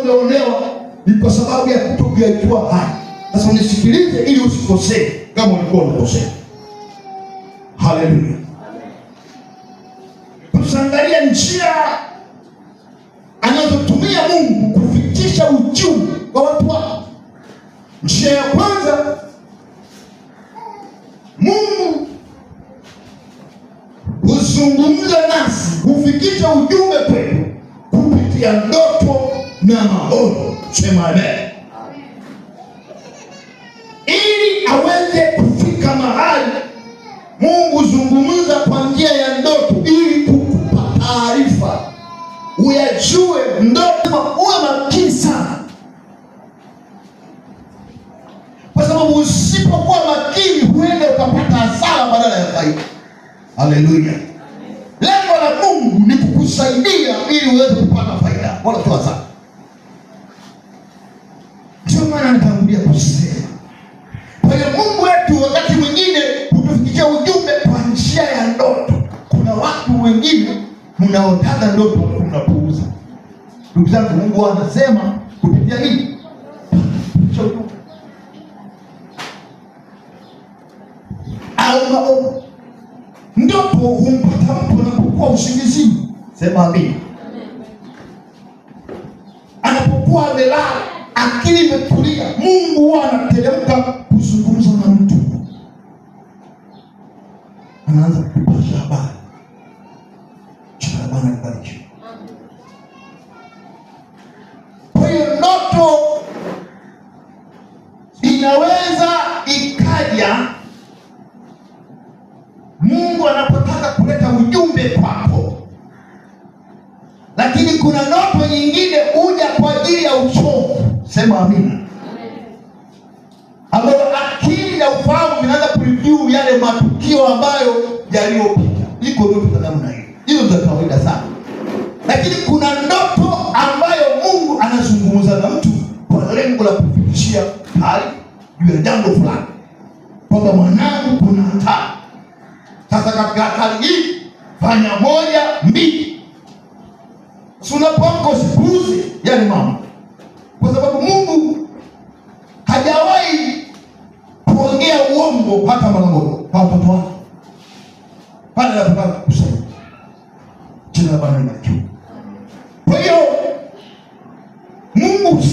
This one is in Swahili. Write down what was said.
umeonewa ni kwa sababu ya kutokujua haya. Sasa unisikilize ili usikosee kama ulikuwa unakosea. Haleluya. Tusangalia njia anazotumia Mungu kufikisha ujumbe kwa watu wake. Njia ya kwanza, Mungu huzungumza nasi, hufikisha ujumbe kwetu kupitia ndoto na maono. Sema amen. Ili aweze kufika mahali, Mungu huzungumza kwa njia ya ndoto ili kukupa taarifa, uyajue ndoto. Uwe makini sana, kwa sababu usipokuwa makini huenda ukapata hasara badala ya faida. Haleluya. Lengo la Mungu ni kukusaidia ili uweze kupata faida, wala tu hasara. Ndio maana nitangulia kusema, kwa hiyo Mungu wetu wakati mwingine hutufikishia ujumbe kwa njia ya ndoto. Kuna watu wengine mnaotaka ndoto mnapuuza. Ndugu zangu, Mungu anasema kupitia nini? Au maono. Ndoto humpata mtu anapokuwa usingizini. Sema amina. Anapokuwa amelala, akili imetulia, Mungu huwa anateremka kuzungumza na mtu. Anaanza kupasha habari. Jina la Bwana libarikiwe. Kwa hiyo ndoto inaweza ikaja Mungu anapotaka kuleta ujumbe kwako, lakini kuna ndoto nyingine huja kwa ajili ya uchovu. Sema amina. Ambayo akili na ufahamu vinaanza kureview yale matukio ambayo yaliyopita. Iko ndoto za namna hiyo, hiyo za kawaida sana. Lakini kuna ndoto ambayo Mungu anazungumza na mtu kwa lengo la kufikishia hali juu ya jambo fulani, kwamba mwanangu, kuna hatari. Sasa katika hatari hii fanya moja, mbili. Unapoamka usipuuze yale mambo, kwa sababu Mungu hajawahi kuongea uongo hata mara moja kwa watoto wake. Pale anapotaka kusema. Jina la Bwana libarikiwe. Kwa hiyo Mungu